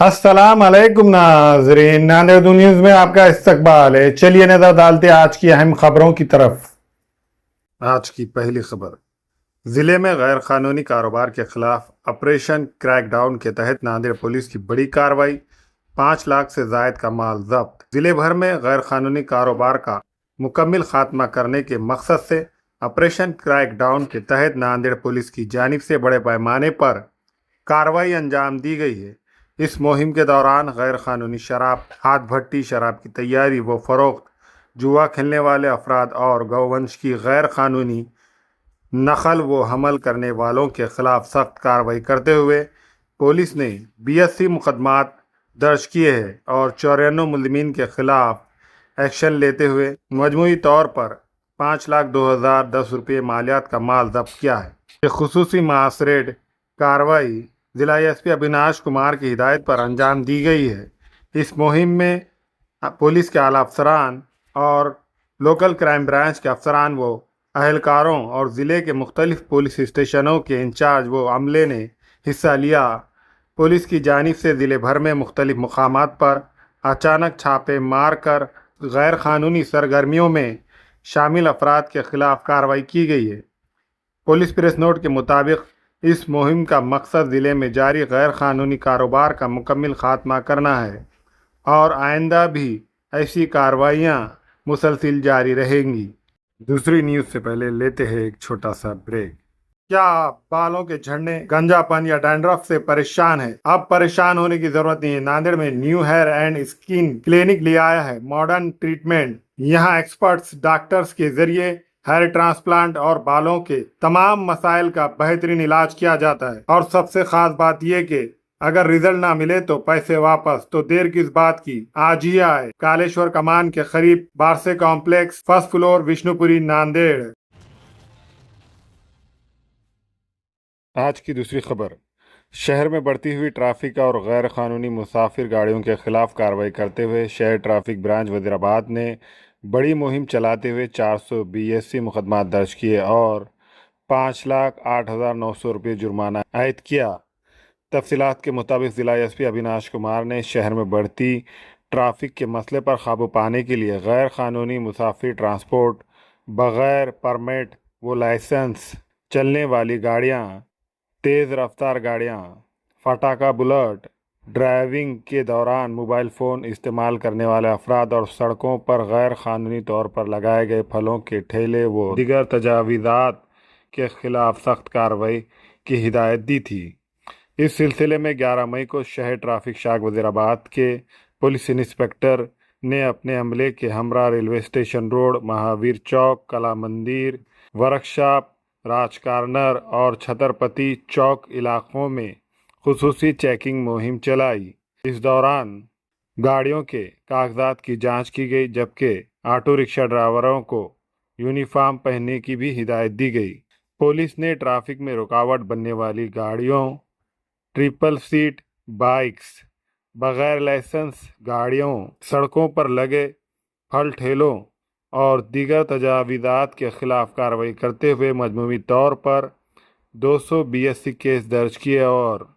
अस्सलाम अलैकुम नाजरीन, नांदेड़ न्यूज में आपका इस्तकबाल है। चलिए नजर डालते हैं आज की अहम खबरों की तरफ। आज की पहली खबर, जिले में गैर कानूनी कारोबार के खिलाफ ऑपरेशन क्रैकडाउन के तहत नांदेड़ पुलिस की बड़ी कार्रवाई। 5 लाख से जायद का माल जब्त। जिले भर में गैर कानूनी कारोबार का मुकम्मल खात्मा करने के मकसद से ऑपरेशन क्रैकडाउन के तहत नांदेड़ पुलिस की जानिब से बड़े पैमाने पर कार्रवाई अंजाम दी गई है। इस मुहिम के दौरान गैर कानूनी शराब, हाथ भट्टी शराब की तैयारी व फरोख्त, जुआ खेलने वाले अफराद और गौवंश की गैर कानूनी नकल व हमल करने वालों के खिलाफ सख्त कार्रवाई करते हुए पुलिस ने 82 मुकदमात दर्ज किए हैं और 94 मुलजिमीन के खिलाफ एक्शन लेते हुए मजमूई तौर पर 5,02,010 रुपये मालियात का माल जब्त किया है। ये खुसूसी मास रेड कार्रवाई जिला एसपी अविनाश कुमार की हिदायत पर अंजाम दी गई है। इस मुहिम में पुलिस के आला अफसरान और लोकल क्राइम ब्रांच के अफसरान व अहलकारों और ज़िले के मुख्तलिफ पुलिस स्टेशनों के इंचार्ज व अमले ने हिस्सा लिया। पुलिस की जानिब से ज़िले भर में मुख्तलिफ मकामात पर अचानक छापे मार कर गैर कानूनी सरगर्मियों में शामिल अफराद के खिलाफ कार्रवाई की गई है। पुलिस प्रेस नोट के मुताबिक इस मुहिम का मकसद ज़िले में जारी गैर कानूनी कारोबार का मुकम्मल खात्मा करना है और आइंदा भी ऐसी कार्रवाइयाँ मुसलसिल जारी रहेंगी। दूसरी न्यूज़ से पहले लेते हैं एक छोटा सा ब्रेक। क्या आप बालों के झड़ने, गंजापन या डैंड्रफ से परेशान हैं? अब परेशान होने की जरूरत नहीं है। नांदेड़ में new hair and skin clinic ले आया है मॉडर्न ट्रीटमेंट। यहाँ एक्सपर्ट्स डॉक्टर्स के जरिए हेयर ट्रांसप्लांट और बालों के तमाम मसाइल का बेहतरीन इलाज किया जाता है। और सबसे खास बात यह कि अगर रिजल्ट ना मिले तो पैसे वापस। तो देर किस बात की, आज ही आए कालेश्वर कमान के करीब बारसे complex, first floor, Vishnupuri, Nanded. आज की दूसरी खबर, शहर में बढ़ती हुई ट्रैफिक और गैर कानूनी मुसाफिर गाड़ियों के खिलाफ कार्रवाई करते हुए शहर ट्रैफिक ब्रांच वजीराबाद ने बड़ी मुहिम चलाते हुए 482 मुकदमा दर्ज किए और 5,08,900 रुपये जुर्माना आयद किया। तफसीलात के मुताबिक ज़िला एसपी अविनाश कुमार ने शहर में बढ़ती ट्रैफिक के मसले पर काबू पाने के लिए गैर कानूनी मुसाफिर ट्रांसपोर्ट, बगैर परमिट व लाइसेंस चलने वाली गाड़ियाँ, तेज़ रफ्तार गाड़ियाँ, फटाका बुलेट, ड्राइविंग के दौरान मोबाइल फ़ोन इस्तेमाल करने वाले अफराद और सड़कों पर गैर कानूनी तौर पर लगाए गए फलों के ठेले व दीगर तजावीज़ात के खिलाफ सख्त कार्रवाई की हिदायत दी थी। इस सिलसिले में 11 मई को शहर ट्रैफिक शाख वजीराबाद के पुलिस इंस्पेक्टर ने अपने अमले के हमरा रेलवे स्टेशन रोड, महावीर चौक, कला मंदिर, वर्कशॉप, राज कार्नर और छतरपति चौक इलाकों में खुसूसी चेकिंग मुहिम चलाई। इस दौरान गाड़ियों के कागजात की जांच की गई, जबकि ऑटो रिक्शा ड्राइवरों को यूनिफॉर्म पहनने की भी हिदायत दी गई। पुलिस ने ट्रैफिक में रुकावट बनने वाली गाड़ियों, ट्रिपल सीट बाइक्स, बगैर लाइसेंस गाड़ियों, सड़कों पर लगे फल ठेलों और दीगर तजावीज़ात के खिलाफ कार्रवाई करते हुए मजमूई तौर पर 282 केस दर्ज किए और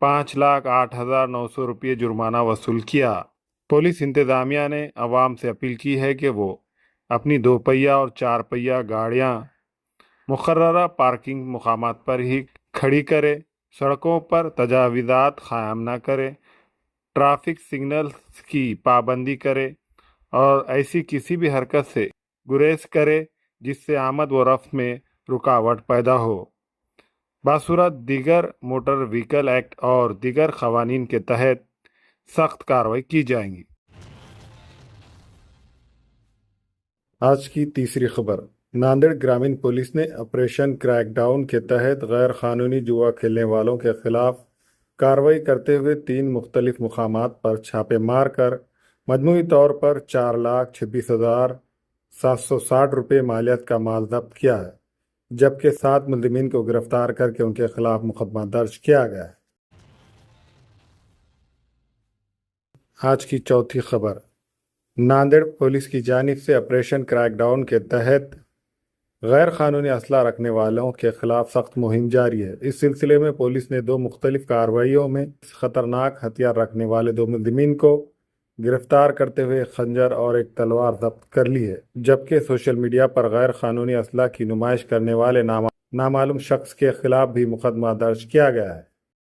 5,08,900 रुपये जुर्माना वसूल किया। पुलिस इंतज़ामिया ने अवाम से अपील की है कि वो अपनी 2 पहिया और 4 पहिया गाड़ियाँ मुकर्ररा पार्किंग मुकामात पर ही खड़ी करे, सड़कों पर तजावीज़ात क़ायम न करे, ट्रैफिक सिग्नल्स की पाबंदी करे और ऐसी किसी भी हरकत से गुरेज करे जिससे आमद व रफ्त में रुकावट पैदा हो। बासूरत दीगर मोटर व्हीकल एक्ट और दीगर क़वानीन के तहत सख्त कार्रवाई की जाएंगी। आज की तीसरी खबर, नांदेड़ ग्रामीण पुलिस ने ऑपरेशन क्रैकडाउन के तहत गैर कानूनी जुआ खेलने वालों के खिलाफ कार्रवाई करते हुए 3 मुख्तलिफ मुकामात पर छापे मार कर मजमूई तौर पर 4,26,760 रुपये मालियत का माल जब्त किया है, जबकि 7 मुलजिमीन को गिरफ्तार करके उनके खिलाफ मुकदमा दर्ज किया गया है। आज की चौथी खबर, नांदेड़ पुलिस की जानिब से ऑपरेशन क्रैकडाउन के तहत غیر قانونی اسلحہ رکھنے والوں کے خلاف سخت مہم جاری ہے۔ اس سلسلے میں پولیس نے 2 مختلف کارروائیوں میں خطرناک ہتھیار رکھنے والے 2 ملزمین کو گرفتار کرتے ہوئے ایک خنجر اور ایک تلوار ضبط کر لی ہے، جبکہ سوشل میڈیا پر غیر قانونی اسلحہ کی نمائش کرنے والے نامعلوم شخص کے خلاف بھی مقدمہ درج کیا گیا ہے۔